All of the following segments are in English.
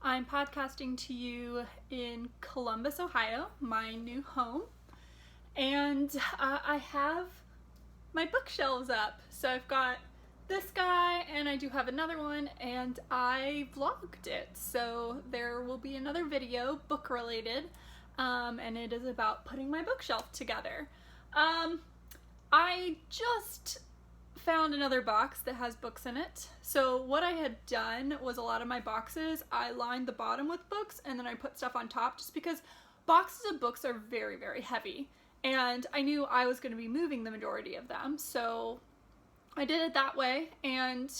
I'm podcasting to you in Columbus, Ohio, my new home, and I have my bookshelves up. So I've got this guy, and I do have another one, and I vlogged it. So there will be another video, book related, and it is about putting my bookshelf together. I just found another box that has books in it. So what I had done was a lot of my boxes, I lined the bottom with books and then I put stuff on top just because boxes of books are very, very heavy. And I knew I was going to be moving the majority of them. So I did it that way, and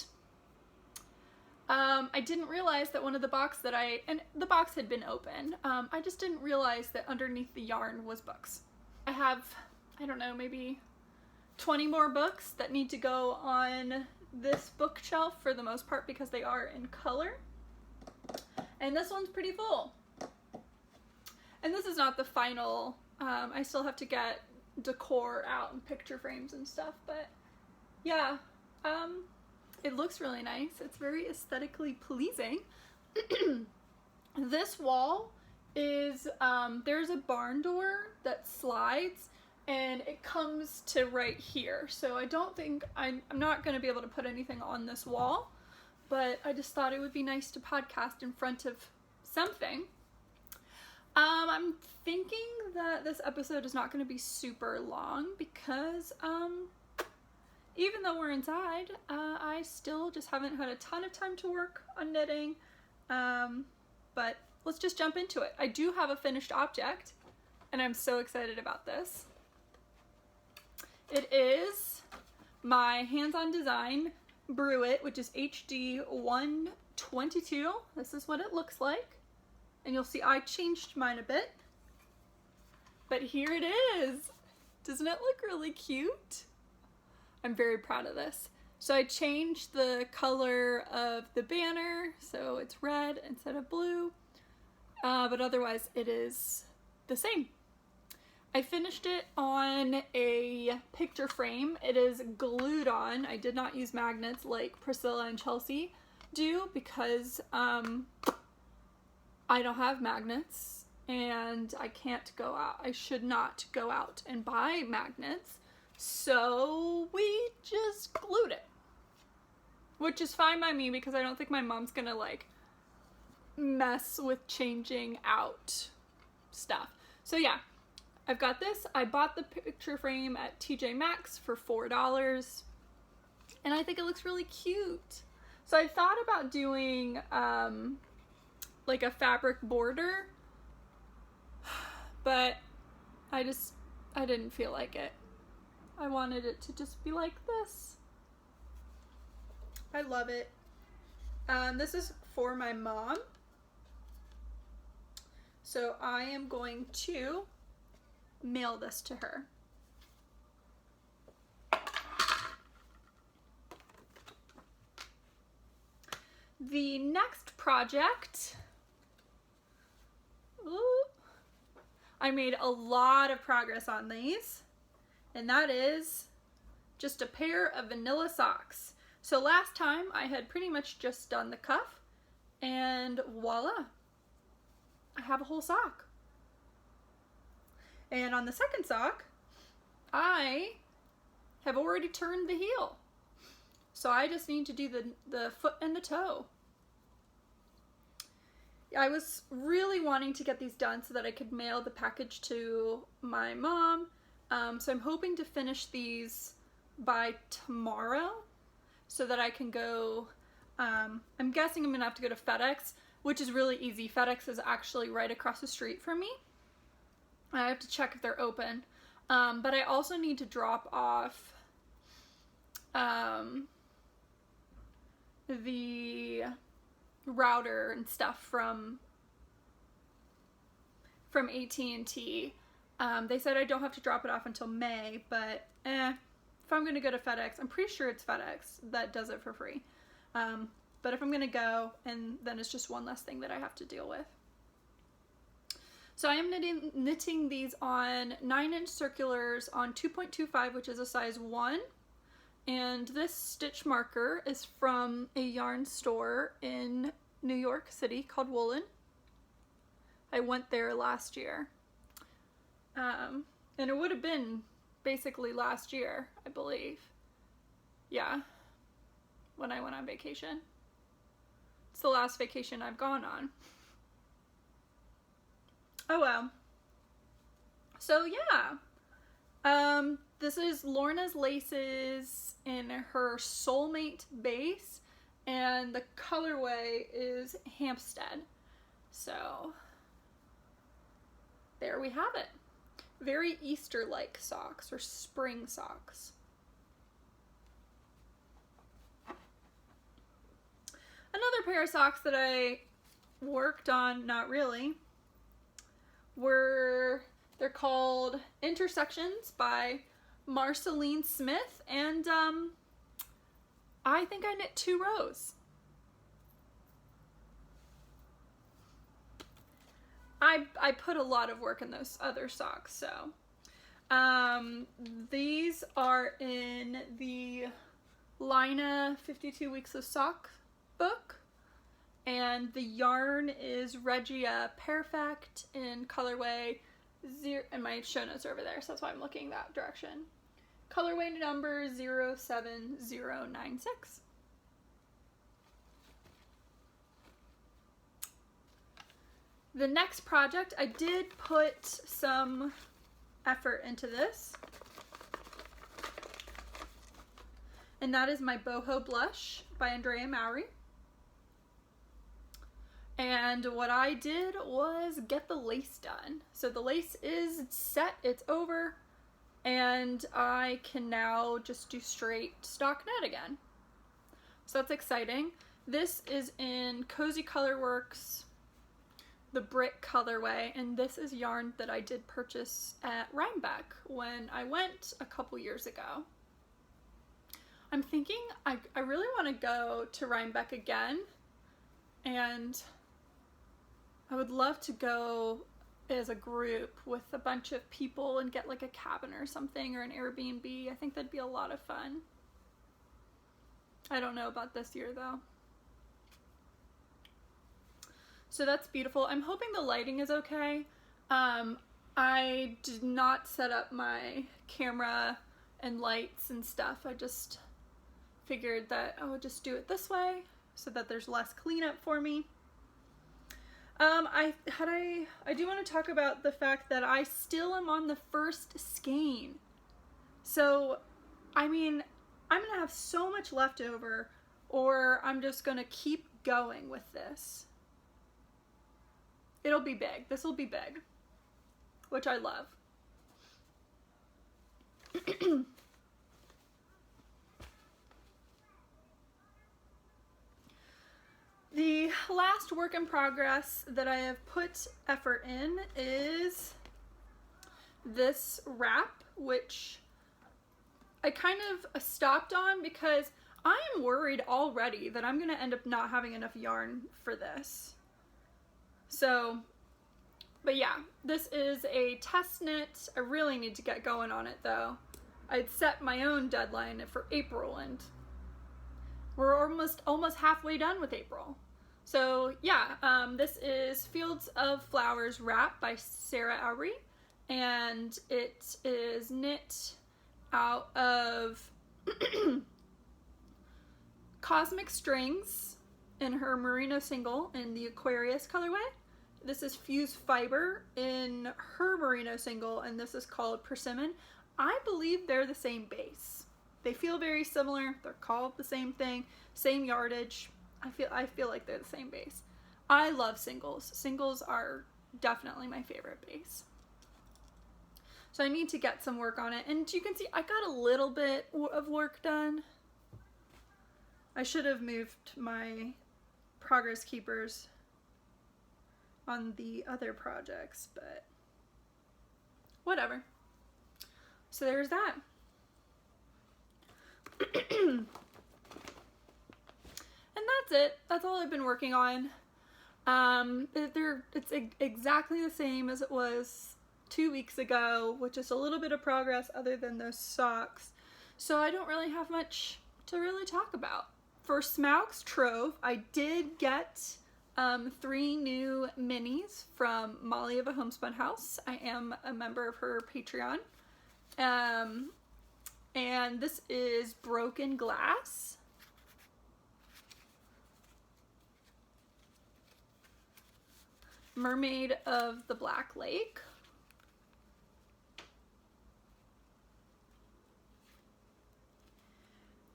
I didn't realize that one of the box that and the box had been open. I just didn't realize that underneath the yarn was books. I have, I don't know, maybe 20 more books that need to go on this bookshelf for the most part because they are in color. And this one's pretty full. And this is not the final, I still have to get decor out and picture frames and stuff, but yeah, it looks really nice. It's very aesthetically pleasing. This wall is, there's a barn door that slides and it comes to right here. So I don't think, I'm not going to be able to put anything on this wall, but I just thought it would be nice to podcast in front of something. I'm thinking that this episode is not going to be super long because even though we're inside, I still just haven't had a ton of time to work on knitting, but let's just jump into it. I do have a finished object, and I'm so excited about this. It is my hands-on design Brew It, which is HD 122. This is what it looks like. And you'll see I changed mine a bit. But here it is. Doesn't it look really cute? I'm very proud of this. So I changed the color of the banner, so it's red instead of blue. But otherwise it is the same. I finished it on a picture frame. It is glued on. I did not use magnets like Priscilla and Chelsea do because I don't have magnets and I can't go out. I should not go out and buy magnets. So we just glued it, which is fine by me because I don't think my mom's gonna like mess with changing out stuff. So yeah. I've got this. I bought the picture frame at TJ Maxx for $4, and I think it looks really cute. So I thought about doing like a fabric border, but I didn't feel like it. I wanted it to just be like this. I love it. This is for my mom. So I am going to mail this to her. The next project, I made a lot of progress on these, and that is just a pair of vanilla socks. So last time I had pretty much just done the cuff, and voila, I have a whole sock. And on the second sock, I have already turned the heel. So I just need to do the foot and the toe. I was really wanting to get these done so that I could mail the package to my mom. So I'm hoping to finish these by tomorrow so that I can go, I'm guessing I'm gonna have to go to FedEx, which is really easy. FedEx is actually right across the street from me. I have to check if they're open, but I also need to drop off the router and stuff from AT&T. They said I don't have to drop it off until May, but if I'm going to go to FedEx, I'm pretty sure it's FedEx that does it for free. But if I'm going to go, and then it's just one less thing that I have to deal with. So I am knitting these on 9-inch circulars on 2.25, which is a size 1. And this stitch marker is from a yarn store in New York City called Woolen. I went there last year. And it would have been basically last year, I believe. Yeah, when I went on vacation. It's the last vacation I've gone on. Oh well. So yeah. This is Lorna's Laces in her Soulmate base, and the colorway is Hampstead. So there we have it. Very Easter-like socks, or spring socks. Another pair of socks that I worked on, not really, they're called Intersections by Marceline Smith, and I think I knit 2 rows. I put a lot of work in those other socks, so these are in the Lina 52 Weeks of Sock book, and the yarn is Regia Perfect in colorway 0, and my show notes are over there, so that's why I'm looking that direction. Colorway number 07096. The next project, I did put some effort into this, and that is my Boho Blush by Andrea Mowry. And what I did was get the lace done. So the lace is set, it's over, and I can now just do straight stockinette again. So that's exciting. This is in Cozy Colorworks, the brick colorway, and this is yarn that I did purchase at Rhinebeck when I went a couple years ago. I'm thinking I really want to go to Rhinebeck again, and I would love to go as a group with a bunch of people and get like a cabin or something, or an Airbnb. I think that'd be a lot of fun. I don't know about this year though. So that's beautiful. I'm hoping the lighting is okay. I did not set up my camera and lights and stuff. I just figured that I would just do it this way so that there's less cleanup for me. I do want to talk about the fact that I still am on the first skein. So, I mean, I'm going to have so much left over, or I'm just going to keep going with this. It'll be big. This will be big, which I love. The last work in progress that I have put effort in is this wrap, which I kind of stopped on because I am worried already that I'm going to end up not having enough yarn for this. So, but yeah, this is a test knit. I really need to get going on it though. I'd set my own deadline for April, and we're almost halfway done with April. So yeah, this is Fields of Flowers Wrap by Sarah Oury, and it is knit out of Cosmic Strings in her Merino single in the Aquarius colorway. This is Fuse Fiber in her Merino single, and this is called Persimmon. I believe they're the same base. They feel very similar. They're called the same thing, same yardage. I feel like they're the same base. I love singles. Singles are definitely my favorite base. So I need to get some work on it, and you can see I got a little bit of work done. I should have moved my progress keepers on the other projects, but whatever. So there's that. And that's it. That's all I've been working on. It's exactly the same as it was 2 weeks ago, with just a little bit of progress other than those socks. So I don't really have much to really talk about. For Smaug's Trove, I did get 3 new minis from Molly of a Homespun House. I am a member of her Patreon. And this is Broken Glass. Mermaid of the Black Lake.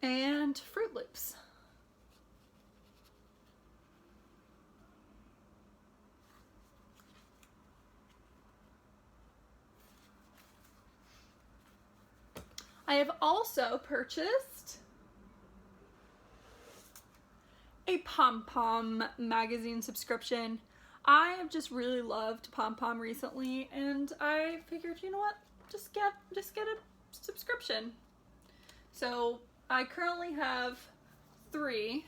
And Fruit Loops. I have also purchased a Pom Pom Magazine subscription. I have just really loved Pom Pom recently, and I figured, you know what, just get a subscription. So I currently have 3.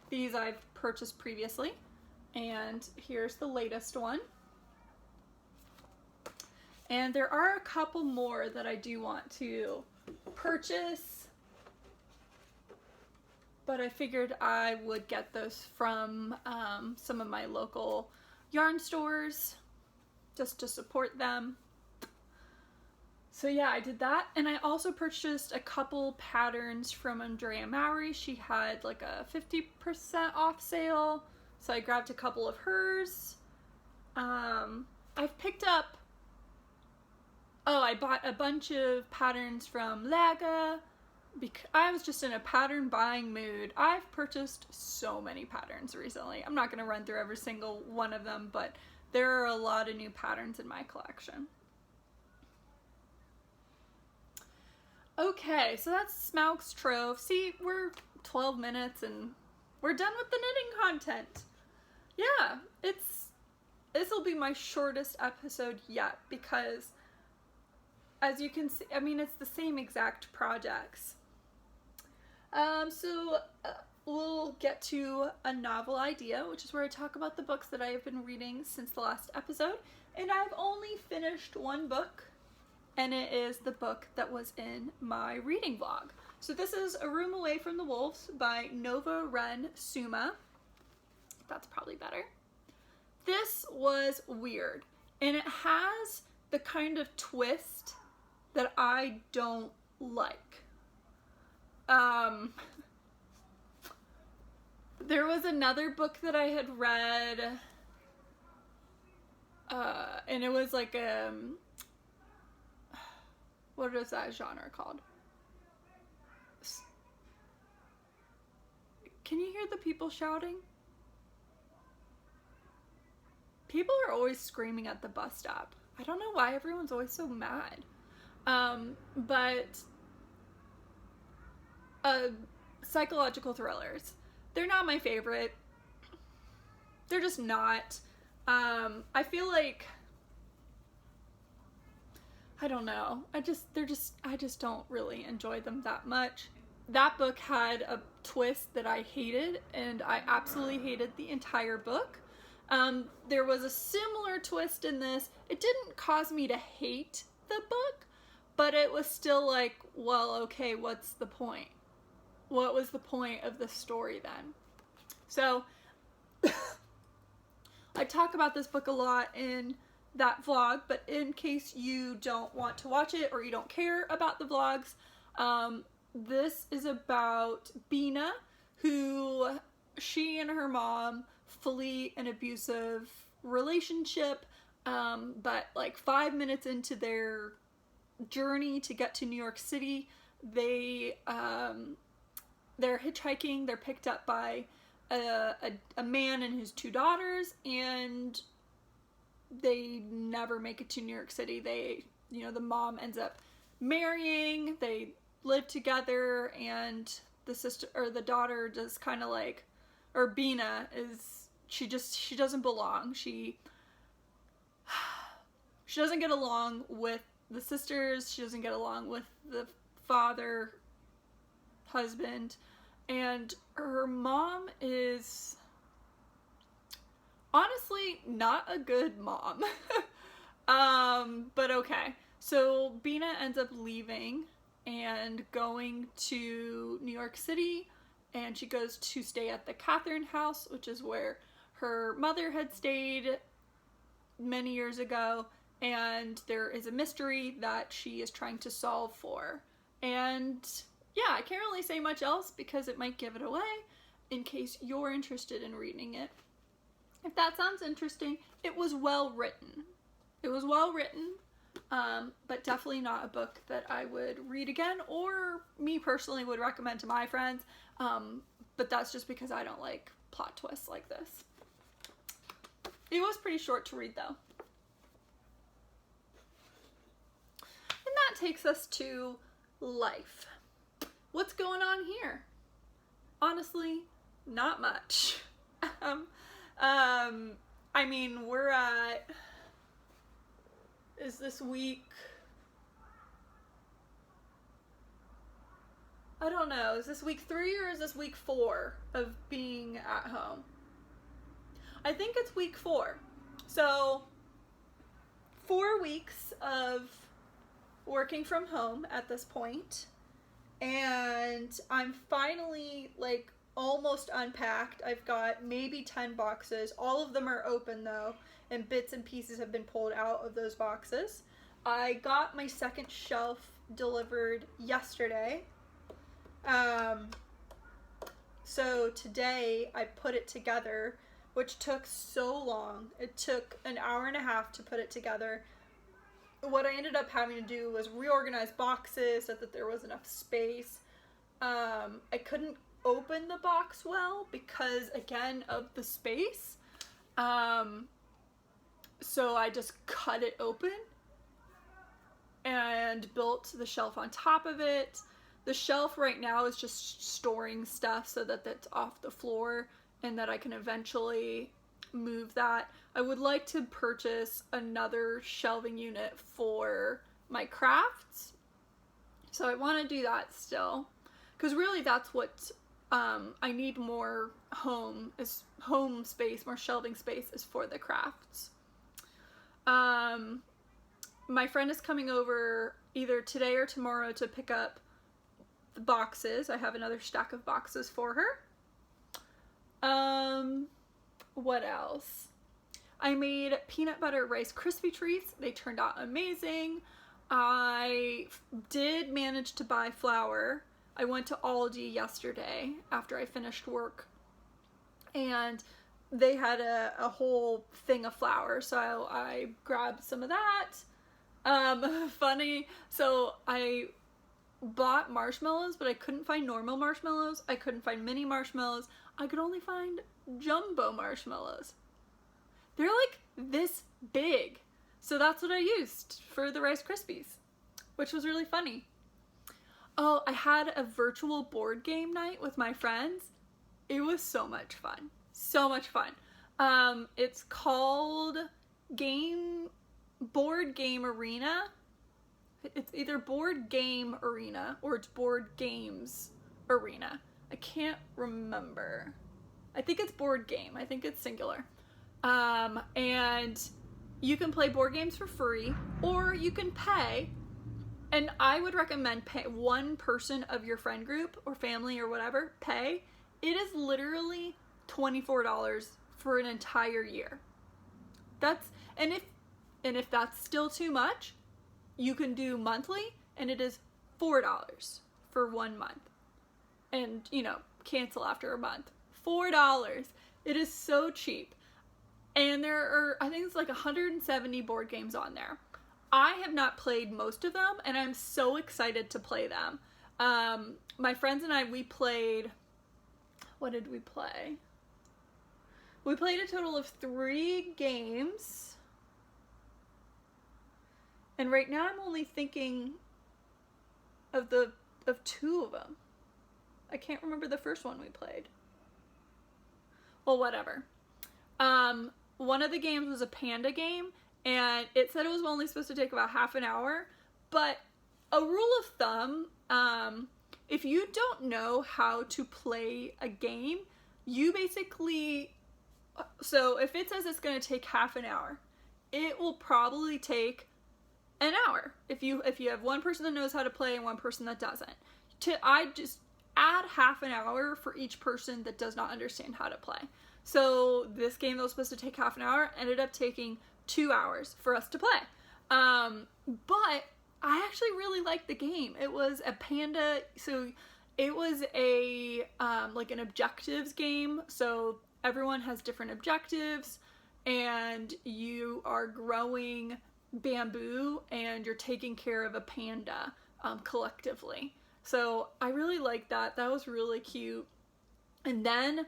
These I've purchased previously, and here's the latest one. And there are a couple more that I do want to purchase, but I figured I would get those from some of my local yarn stores just to support them. So yeah, I did that. And I also purchased a couple patterns from Andrea Mowry. She had like a 50% off sale, so I grabbed a couple of hers. I've picked up, I bought a bunch of patterns from Laga because I was just in a pattern buying mood. I've purchased so many patterns recently. I'm not going to run through every single one of them, but there are a lot of new patterns in my collection. Okay, so that's Smaug's Trove. See, we're 12 minutes and we're done with the knitting content. Yeah, this will be my shortest episode yet because, as you can see, I mean, it's the same exact projects. We'll get to a novel idea, which is where I talk about the books that I have been reading since the last episode. And I've only finished one book, and it is the book that was in my reading vlog. So this is A Room Away from the Wolves by Nova Ren Suma. That's probably better. This was weird, and it has the kind of twist that I don't like. There was another book that I had read, and it was like what is that genre called? Can you hear the people shouting? People are always screaming at the bus stop. I don't know why everyone's always so mad. But psychological thrillers. They're not my favorite. They're just not. I feel like, I don't know. I just don't really enjoy them that much. That book had a twist that I hated, and I absolutely hated the entire book. There was a similar twist in this. It didn't cause me to hate the book, but it was still like, well, okay, what's the point? What was the point of the story then? So, I talk about this book a lot in that vlog, but in case you don't want to watch it or you don't care about the vlogs, this is about Bina, who she and her mom flee an abusive relationship, but like 5 minutes into their journey to get to New York City, they're hitchhiking. They're picked up by a man and his 2 daughters, and they never make it to New York City. The mom ends up marrying, they live together, and the daughter just kind of like, or Bina she doesn't belong. She doesn't get along with the sisters. She doesn't get along with the father, husband, and her mom is honestly not a good mom. But okay. So Bina ends up leaving and going to New York City, and she goes to stay at the Catherine house, which is where her mother had stayed many years ago, and there is a mystery that she is trying to solve for. And yeah, I can't really say much else because it might give it away in case you're interested in reading it. If that sounds interesting, it was well written. It was well written, but definitely not a book that I would read again, or me personally would recommend to my friends, but that's just because I don't like plot twists like this. It was pretty short to read though. And that takes us to life. What's going on here? Honestly, not much. I mean, we're at, is this week, I don't know, is this week 3 or is this week 4 of being at home? I think it's week 4. So 4 weeks of working from home at this point, and I'm finally like almost unpacked. I've got maybe 10 boxes. All of them are open though, and bits and pieces have been pulled out of those boxes. I got my second shelf delivered yesterday. So today I put it together, which took so long. It took an hour and a half to put it together. What I ended up having to do was reorganize boxes so that there was enough space. I couldn't open the box well because, again, of the space. So I just cut it open and built the shelf on top of it. The shelf right now is just storing stuff so that that's off the floor and that I can eventually move that. I would like to purchase another shelving unit for my crafts. So I want to do that still. Because really that's what I need more home space, more shelving space is for the crafts. My friend is coming over either today or tomorrow to pick up the boxes. I have another stack of boxes for her. What else? I made peanut butter Rice Krispie treats. They turned out amazing. I did manage to buy flour. I went to Aldi yesterday after I finished work, and they had a whole thing of flour, so I grabbed some of that. Funny, so I bought marshmallows, but I couldn't find normal marshmallows. I couldn't find mini marshmallows. I could only find jumbo marshmallows. They're like this big. So that's what I used for the Rice Krispies, which was really funny. Oh, I had a virtual board game night with my friends. It was so much fun. So much fun. It's called Board Game Arena. It's either Board Game Arena or it's Board Games Arena. I can't remember. I think it's board game. I think it's singular. And you can play board games for free, or you can pay. And I would recommend pay one person of your friend group or family or whatever, pay. It is literally $24 for an entire year. And if that's still too much, you can do monthly, and it is $4 for 1 month. And, cancel after a month. $4. It is so cheap. And there are, I think it's like 170 board games on there. I have not played most of them, and I'm so excited to play them. My friends and I, we played, what did we play? We played a total of 3 games. And right now I'm only thinking of 2 of them. I can't remember the first one we played. Well, whatever. One of the games was a panda game, and it said it was only supposed to take about half an hour. But a rule of thumb, if you don't know how to play a game, you basically, so if it says it's going to take half an hour, it will probably take an hour if you have one person that knows how to play and one person that doesn't. I just add half an hour for each person that does not understand how to play. So this game that was supposed to take half an hour ended up taking 2 hours for us to play. But I actually really liked the game. It was a panda, so it was a like an objectives game. So everyone has different objectives, and you are growing bamboo and you're taking care of a panda collectively. So I really liked that. That was really cute. And then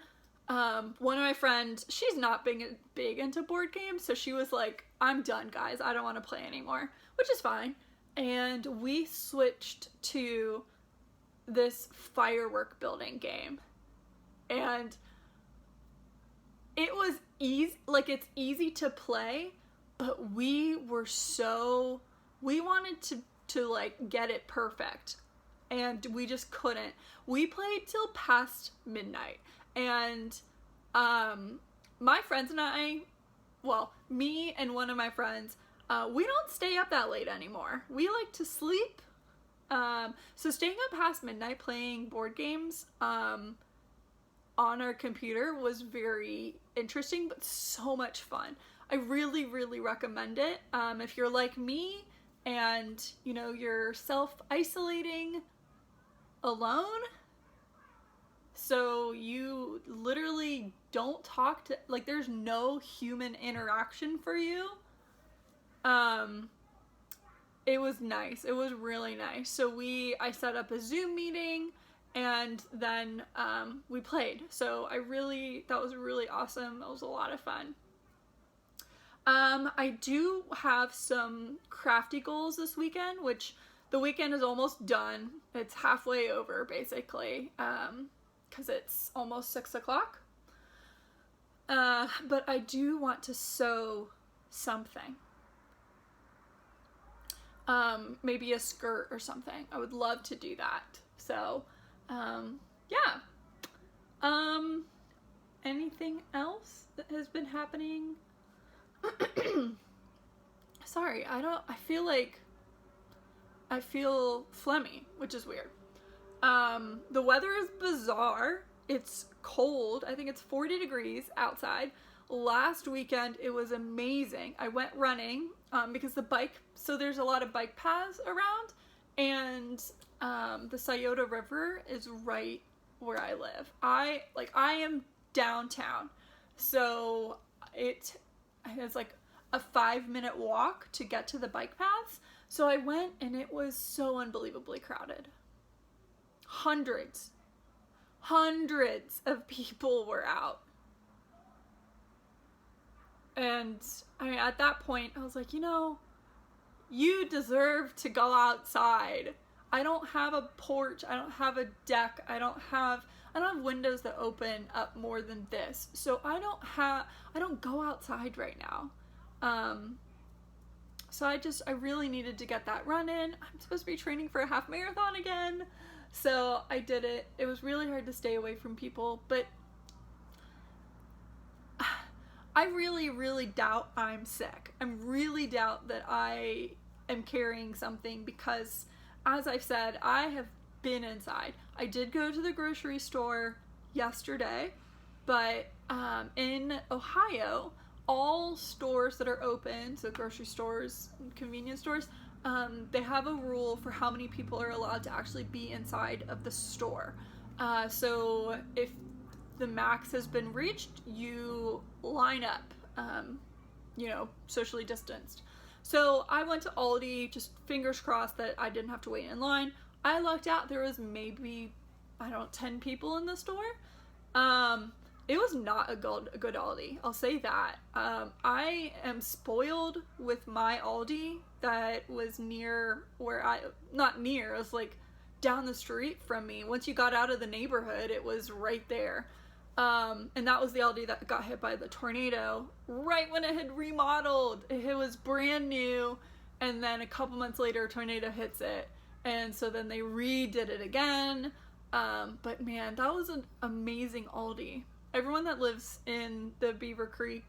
one of my friends, she's not big into board games, so she was like, I'm done, guys. I don't want to play anymore, which is fine. And we switched to this firework building game. And it was easy, like it's easy to play, but we wanted to like get it perfect. And we just couldn't. We played till past midnight. And my friends and I, well, me and one of my friends, we don't stay up that late anymore. We like to sleep. So staying up past midnight playing board games on our computer was very interesting, but so much fun. I really, really recommend it. If you're like me and, you know, you're self-isolating alone, so you literally don't talk to, like, there's no human interaction for you. It was nice. It was really nice. So I set up a Zoom meeting, and then we played. So that was really awesome. That was a lot of fun. I do have some crafty goals this weekend, which the weekend is almost done. It's halfway over, basically, because it's almost 6 o'clock. But I do want to sew something. Maybe a skirt or something. I would love to do that. So, yeah. Anything else that has been happening? Sorry, I feel phlegmy, which is weird. The weather is bizarre. It's cold. I think it's 40 degrees outside. Last weekend, it was amazing. I went running, because so there's a lot of bike paths around, and, the Scioto River is right where I live. I am downtown, so it's like a 5-minute walk to get to the bike paths. So I went, and it was so unbelievably crowded. Hundreds of people were out. And I mean, at that point, I was like, you know, you deserve to go outside. I don't have a porch. I don't have a deck. I don't have windows that open up more than this. So I don't go outside right now. So I really needed to get that run in. I'm supposed to be training for a half marathon again. So I did it. It was really hard to stay away from people, but I really, really doubt I'm sick. I really doubt that I am carrying something because, as I've said, I have been inside. I did go to the grocery store yesterday, but in Ohio, all stores that are open, so grocery stores, convenience stores, they have a rule for how many people are allowed to actually be inside of the store. So if the max has been reached, you line up, socially distanced. So I went to Aldi, just fingers crossed that I didn't have to wait in line. I lucked out. There was maybe, 10 people in the store. It was not a good Aldi, I'll say that. I am spoiled with my Aldi that was near it was like down the street from me. Once you got out of the neighborhood, it was right there. And that was the Aldi that got hit by the tornado right when it had remodeled. It was brand new, and then a couple months later, a tornado hits it, and so then they redid it again. But man, that was an amazing Aldi. Everyone that lives in the Beaver Creek,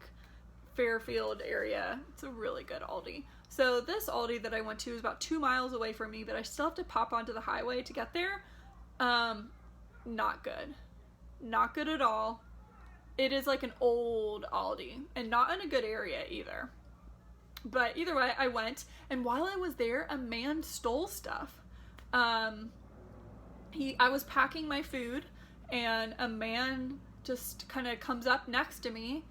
Fairfield area, it's a really good Aldi. So this Aldi that I went to is about 2 miles away from me, but I still have to pop onto the highway to get there. not good. Not good at all. It is like an old Aldi, and not in a good area either. But either way, I went, and while I was there, a man stole stuff. I was packing my food, and a man just kind of comes up next to me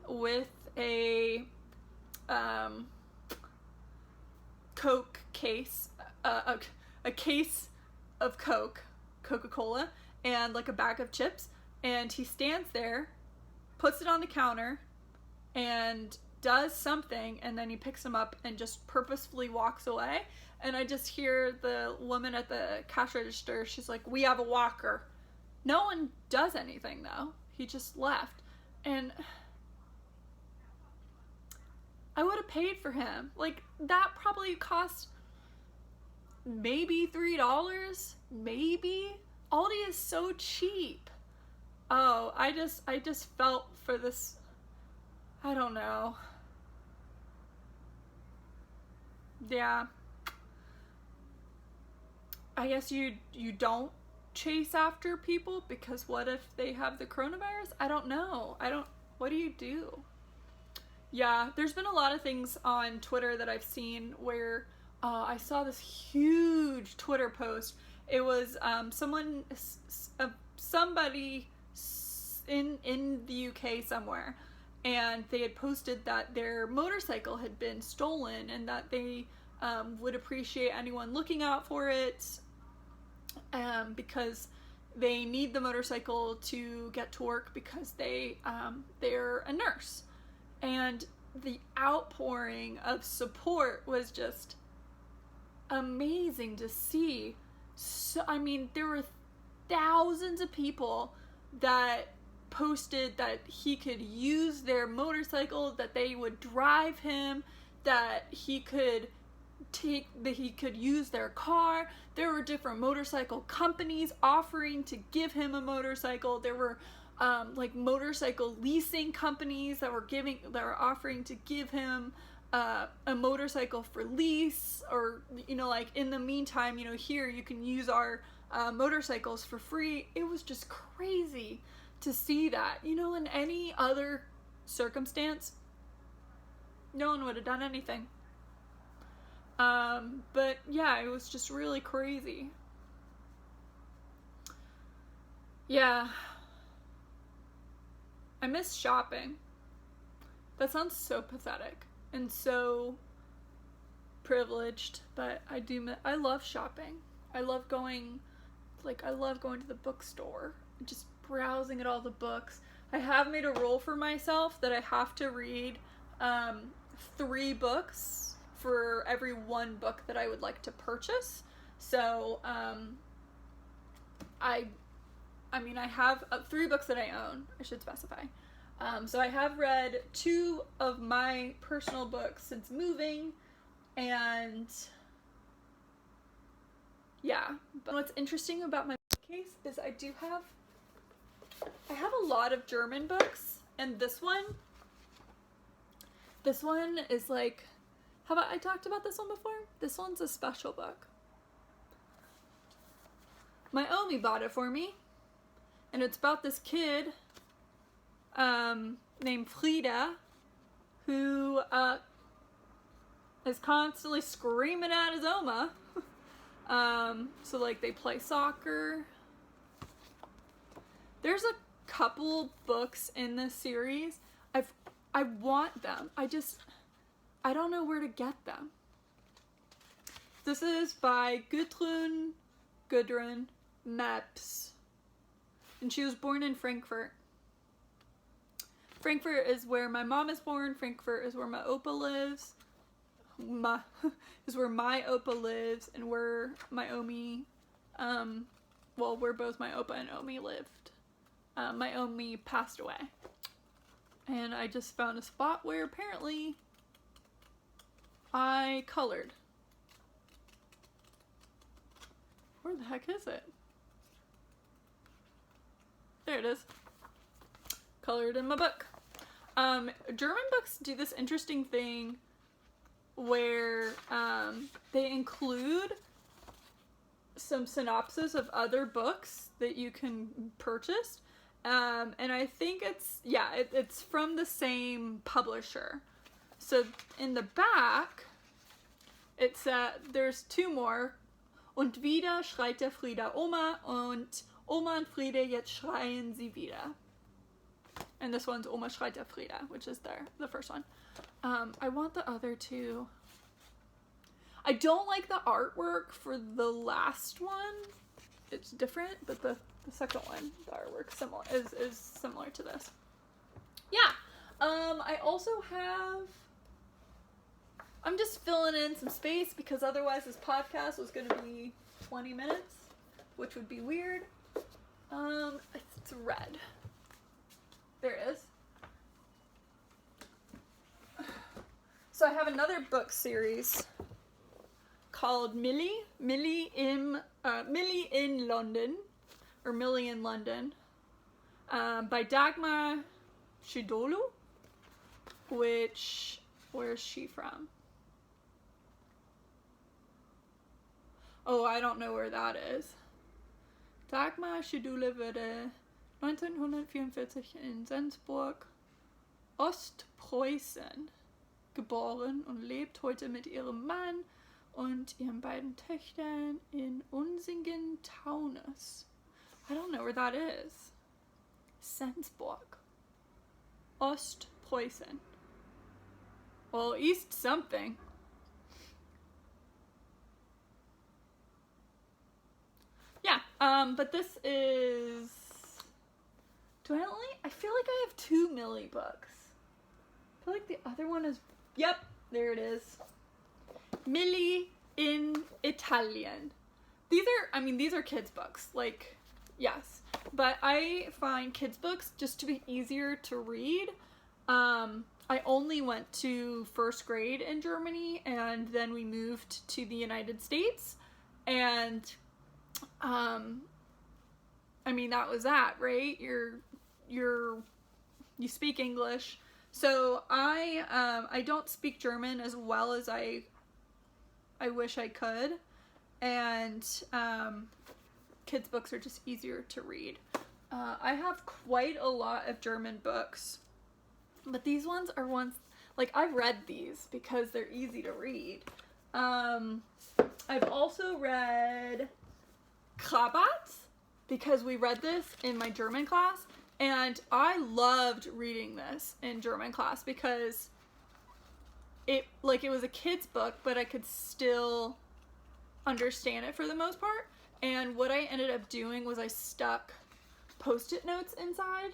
with a Coke case, a case of Coca-Cola, and like a bag of chips, and he stands there, puts it on the counter, and does something, and then he picks them up and just purposefully walks away. And I just hear the woman at the cash register, she's like, "We have a walker." No one does anything though. He just left. And I would have paid for him. Like, that probably cost maybe $3, maybe. Aldi is so cheap. Oh, I just felt for this, I don't know. Yeah. I guess you don't chase after people, because what if they have the coronavirus? I don't know. What do you do? Yeah, there's been a lot of things on Twitter that I've seen where I saw this huge Twitter post. It was somebody in the UK somewhere, and they had posted that their motorcycle had been stolen, and that they would appreciate anyone looking out for it, because they need the motorcycle to get to work, because they're a nurse. And the outpouring of support was just amazing to see. So, I mean, there were thousands of people that posted that he could use their motorcycle, that they would drive him, that he could use their car. There were different motorcycle companies offering to give him a motorcycle. There were like motorcycle leasing companies that were offering to give him a motorcycle for lease, or, you know, like, in the meantime, you know, here you can use our motorcycles for free. It was just crazy to see that. You know, in any other circumstance, no one would have done anything. But yeah, it was just really crazy. Yeah. I miss shopping. That sounds so pathetic and so privileged, but I love shopping. I love going to the bookstore and just browsing at all the books. I have made a rule for myself that I have to read 3 books for every 1 book that I would like to purchase. So I mean, I have 3 books that I own, I should specify. So I have read 2 of my personal books since moving, and yeah. But what's interesting about my bookcase is I have a lot of German books, and this one is like, have I talked about this one before? This one's a special book. My Omi bought it for me. And it's about this kid named Frida, who is constantly screaming at his Oma. So, like, they play soccer. There's a couple books in this series. I want them. I don't know where to get them. This is by Gudrun Meps. And she was born in Frankfurt. Frankfurt is where my mom is born. Frankfurt is where my Opa lives. Is where my Opa lives, and where my Omi, where both my Opa and Omi lived. My Omi passed away. And I just found a spot where apparently I colored. Where the heck is it? There it is. Colored in my book. German books do this interesting thing where they include some synopsis of other books that you can purchase. And I think it's from the same publisher. So in the back, it's there's two more. Und wieder schreit der Frieda Oma und Oma und Frieda, jetzt schreien sie wieder. And this one's Oma schreit der Frieda, which is the first one. I want the other two. I don't like the artwork for the last one. It's different, but the second one, the artwork is similar to this. Yeah. I also have. I'm just filling in some space because otherwise this podcast was going to be 20 minutes, which would be weird. It's red. There it is. So I have another book series called Millie in London, or Millie in London, by Dagmar Shidolu, where is she from? Oh, I don't know where that is. Dagmar Shidolu wurde 1944 in Sensburg, Ostpreußen, geboren und lebt heute mit ihrem Mann und ihren beiden Töchtern in Unsingen-Taunus. I don't know where that is. Sensburg. Ostpreußen. Well, East something. Yeah, but this is... I feel like I have 2 Millie books. I feel like the other one is... Yep, there it is. Millie in Italian. These are kids' books. Like, yes. But I find kids' books just to be easier to read. I only went to first grade in Germany, and then we moved to the United States. And, that was that, right? You speak English. So I don't speak German as well as I wish I could, and kids' books are just easier to read. I have quite a lot of German books, but these ones are ones, like, I've read these because they're easy to read. I've also read Krabat, because we read this in my German class, and I loved reading this in German class because it was a kid's book, but I could still understand it for the most part. And what I ended up doing was I stuck Post-it notes inside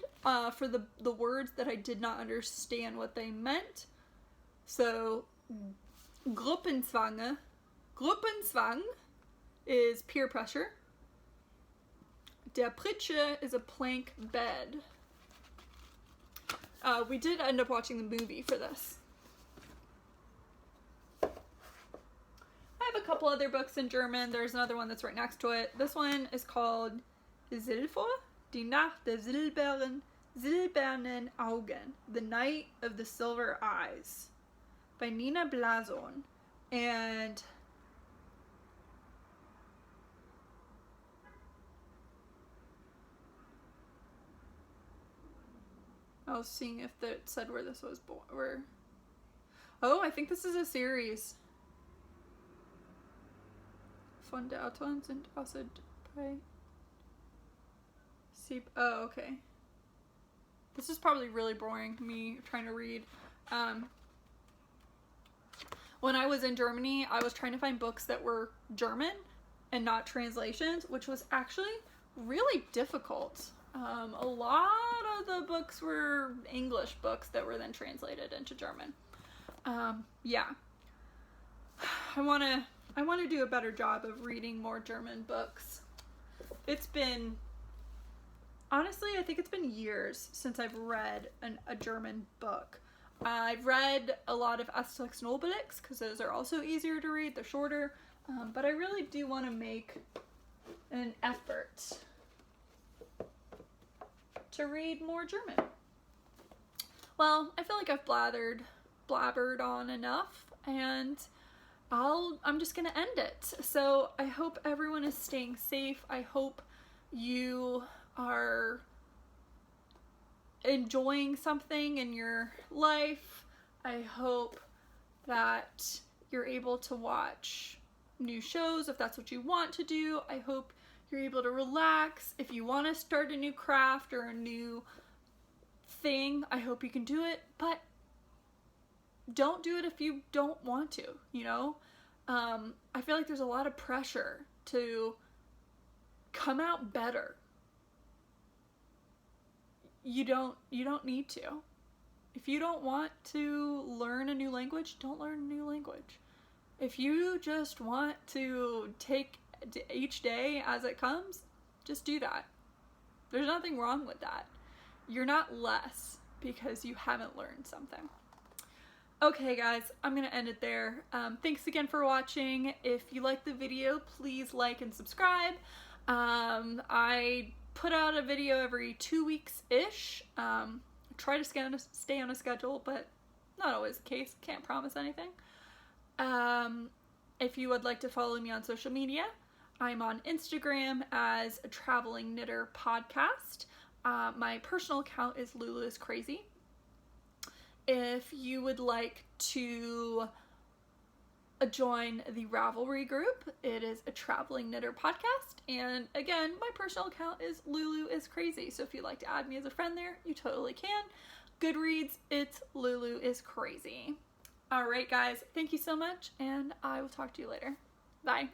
for the words that I did not understand what they meant. So Gruppenzwang is peer pressure. Der Pritsche is a plank bed. We did end up watching the movie for this. I have a couple other books in German. There's another one that's right next to it. This one is called Silphur, Die Nacht der silbernen Augen, The Night of the Silver Eyes, by Nina Blazon. And I was seeing if it said where this was born. Oh, I think this is a series. Von der Autoren sind außer bei Sieb. Oh, okay. This is probably really boring, me trying to read. When I was in Germany, I was trying to find books that were German and not translations, which was actually really difficult. A lot of the books were English books that were then translated into German. Yeah. I want to do a better job of reading more German books. It's been, honestly, I think it's been years since I've read a German book. I've read a lot of Asterix and Obelix because those are also easier to read. They're shorter. But I really do want to make an effort to read more German. Well, I feel like I've blabbered on enough, and I'm just gonna end it. So I hope everyone is staying safe. I hope you are enjoying something in your life. I hope that you're able to watch new shows if that's what you want to do. I hope you're able to relax. If you want to start a new craft or a new thing, I hope you can do it, but don't do it if you don't want to, you know? I feel like there's a lot of pressure to come out better. You don't need to. If you don't want to learn a new language, don't learn a new language. If you just want to take each day as it comes, just do that. There's nothing wrong with that. You're not less because you haven't learned something. Okay guys, I'm gonna end it there. Thanks again for watching. If you like the video, please like and subscribe. I put out a video every 2 weeks-ish. I try to stay on a schedule, but not always the case. Can't promise anything. If you would like to follow me on social media, I'm on Instagram as a Traveling Knitter Podcast. My personal account is Lulu is Crazy. If you would like to join the Ravelry group, it is a Traveling Knitter Podcast. And again, my personal account is Lulu is Crazy. So if you'd like to add me as a friend there, you totally can. Goodreads, it's Lulu is Crazy. Alright guys, thank you so much, and I will talk to you later. Bye.